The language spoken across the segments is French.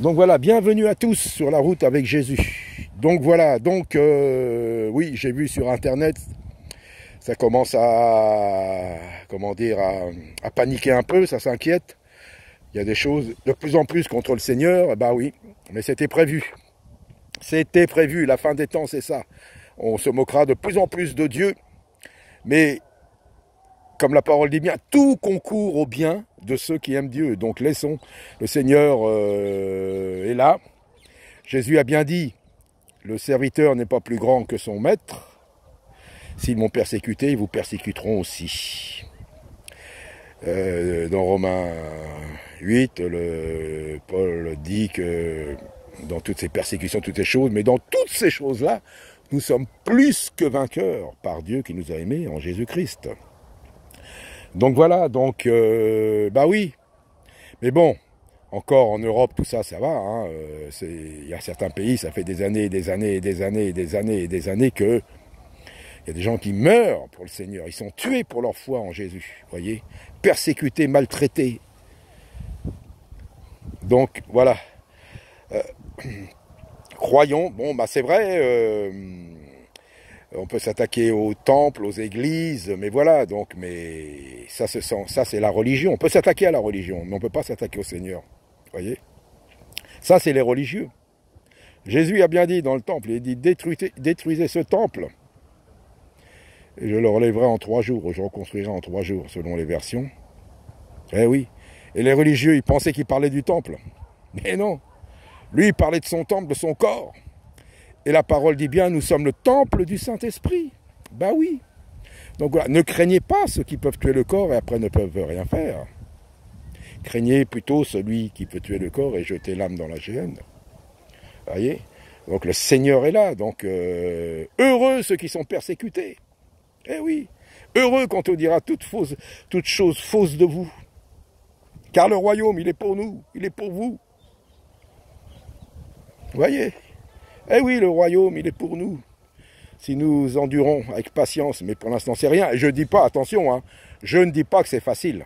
Donc voilà, bienvenue à tous sur la route avec Jésus. Donc voilà, oui, j'ai vu sur internet, ça commence à, comment dire, à paniquer un peu, ça s'inquiète. Il y a des choses de plus en plus contre le Seigneur, bah oui, mais c'était prévu. C'était prévu, la fin des temps c'est ça. On se moquera de plus en plus de Dieu, mais comme la parole dit bien, tout concourt au bien de ceux qui aiment Dieu. Donc laissons, le Seigneur est là. Jésus a bien dit, le serviteur n'est pas plus grand que son maître. S'ils m'ont persécuté, ils vous persécuteront aussi. Dans Romains 8, Paul dit que dans toutes ces persécutions, toutes ces choses, mais dans toutes ces choses-là, nous sommes plus que vainqueurs par Dieu qui nous a aimés en Jésus-Christ. Donc voilà, bah oui. Mais bon, encore en Europe, tout ça, ça va. Hein, il y a certains pays, ça fait des années, des années, des années, des années et des années que il y a des gens qui meurent pour le Seigneur. Ils sont tués pour leur foi en Jésus, voyez, persécutés, maltraités. Donc voilà. Croyons. Bon, bah c'est vrai. On peut s'attaquer aux temples, aux églises, mais voilà, mais ça se sent, ça c'est la religion. On peut s'attaquer à la religion, mais on ne peut pas s'attaquer au Seigneur. Voyez? Ça c'est les religieux. Jésus a bien dit dans le temple, il a dit détruisez ce temple. Et je le relèverai en 3 jours, je reconstruirai en 3 jours, selon les versions. Eh oui. Et les religieux, ils pensaient qu'il parlait du temple. Mais non. Lui, il parlait de son temple, de son corps. Et la parole dit bien, nous sommes le temple du Saint-Esprit. Ben oui. Donc voilà, ne craignez pas ceux qui peuvent tuer le corps et après ne peuvent rien faire. Craignez plutôt celui qui peut tuer le corps et jeter l'âme dans la géhenne. Voyez? Donc le Seigneur est là. Donc heureux ceux qui sont persécutés. Eh oui. Heureux quand on dira toute chose fausse de vous. Car le royaume, il est pour nous, il est pour vous. Voyez? Eh oui, le royaume, il est pour nous. Si nous endurons avec patience, mais pour l'instant, c'est rien. Et je ne dis pas, attention, hein, je ne dis pas que c'est facile.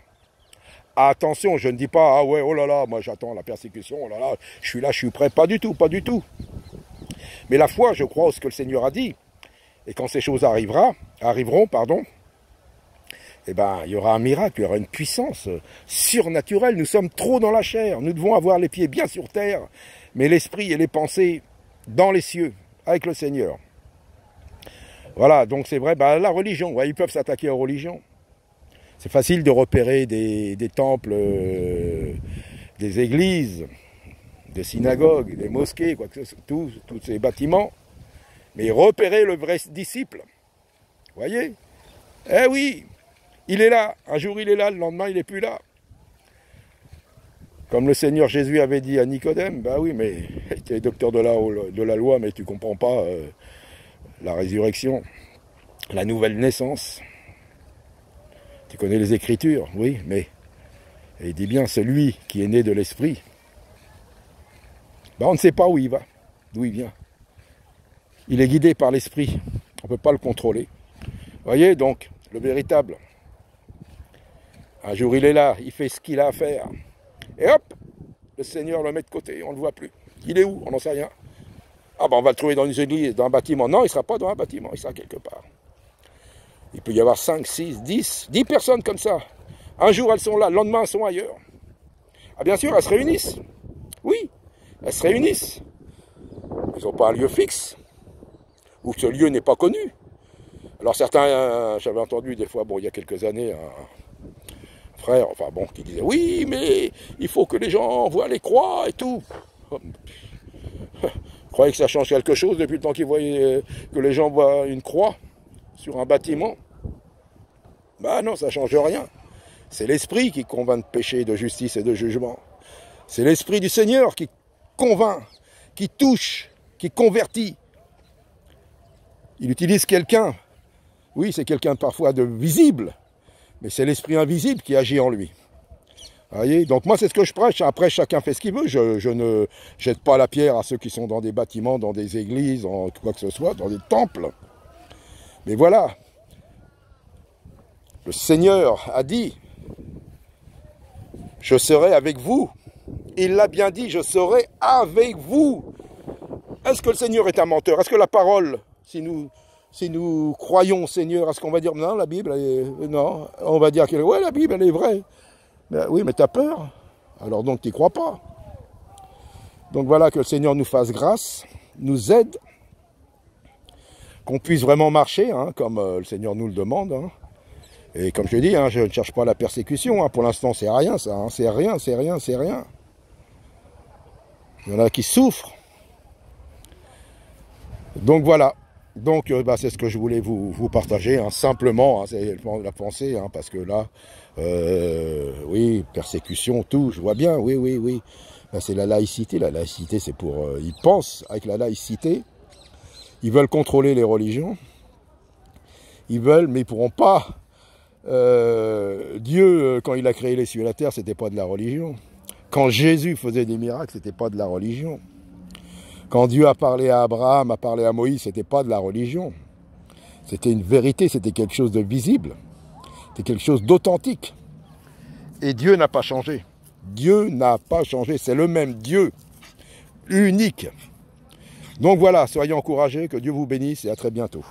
Attention, je ne dis pas, ah ouais, oh là là, moi j'attends la persécution, oh là là, je suis prêt. Pas du tout, pas du tout. Mais la foi, je crois en ce que le Seigneur a dit. Et quand ces choses arriveront, eh ben, il y aura un miracle, il y aura une puissance surnaturelle. Nous sommes trop dans la chair. Nous devons avoir les pieds bien sur terre, mais l'esprit et les pensées dans les cieux, avec le Seigneur. Voilà, donc c'est vrai, la religion, ouais, ils peuvent s'attaquer aux religions. C'est facile de repérer des temples, des églises, des synagogues, des mosquées, quoi que ce soit, tous ces bâtiments. Mais repérer le vrai disciple. Voyez? Eh oui, il est là. Un jour il est là, le lendemain il n'est plus là. Comme le Seigneur Jésus avait dit à Nicodème, bah oui, mais tu es docteur de la loi, mais tu ne comprends pas la résurrection, la nouvelle naissance. Tu connais les Écritures, oui, mais il dit bien, celui qui est né de l'Esprit, on ne sait pas où il va, d'où il vient. Il est guidé par l'Esprit, on ne peut pas le contrôler. Voyez, donc, le véritable. Un jour il est là, il fait ce qu'il a à faire. Et hop, le Seigneur le met de côté, on ne le voit plus. Il est où? On n'en sait rien. Ah on va le trouver dans une église, dans un bâtiment. Non, il ne sera pas dans un bâtiment, il sera quelque part. Il peut y avoir 5, 6, 10 personnes comme ça. Un jour elles sont là, le lendemain elles sont ailleurs. Ah bien sûr, elles se réunissent. Oui, elles se réunissent. Ils n'ont pas un lieu fixe. Ou ce lieu n'est pas connu. Alors certains, j'avais entendu des fois, il y a quelques années, frère, qui disait, oui, mais il faut que les gens voient les croix et tout. Vous croyez que ça change quelque chose depuis le temps qu'ils voyaient que les gens voient une croix sur un bâtiment? Non, ça ne change rien. C'est l'esprit qui convainc de péché, de justice et de jugement. C'est l'esprit du Seigneur qui convainc, qui touche, qui convertit. Il utilise quelqu'un. Oui, c'est quelqu'un parfois de visible. Mais c'est l'esprit invisible qui agit en lui. Voyez, donc moi c'est ce que je prêche. Après chacun fait ce qu'il veut. Je ne jette pas la pierre à ceux qui sont dans des bâtiments, dans des églises, en quoi que ce soit, dans des temples. Mais voilà. Le Seigneur a dit, je serai avec vous Il l'a bien dit, je serai avec vous. Est-ce que le Seigneur est un menteur? Est-ce que la parole, si nous croyons au Seigneur, est-ce qu'on va dire non, la Bible, non, on va dire que ouais, la Bible, elle est vraie. Ben, oui, mais tu as peur. Alors donc, tu n'y crois pas. Donc voilà, que le Seigneur nous fasse grâce, nous aide, qu'on puisse vraiment marcher, hein, comme le Seigneur nous le demande. Hein. Et comme je dis, hein, je ne cherche pas la persécution. Hein. Pour l'instant, c'est rien, ça. Hein. C'est rien, c'est rien, c'est rien. Il y en a qui souffrent. Donc voilà. Donc c'est ce que je voulais vous partager. Hein. Simplement, hein, c'est la pensée, hein, parce que là, oui, persécution, tout, je vois bien, oui, oui, oui. Ben, c'est la laïcité. La laïcité, c'est pour... ils pensent, avec la laïcité, ils veulent contrôler les religions. Ils veulent, mais ils ne pourront pas. Dieu, quand il a créé les cieux et la terre, c'était pas de la religion. Quand Jésus faisait des miracles, c'était pas de la religion. Quand Dieu a parlé à Abraham, a parlé à Moïse, c'était pas de la religion. C'était une vérité, c'était quelque chose de visible. C'était quelque chose d'authentique. Et Dieu n'a pas changé. Dieu n'a pas changé. C'est le même Dieu, unique. Donc voilà, soyez encouragés, que Dieu vous bénisse et à très bientôt.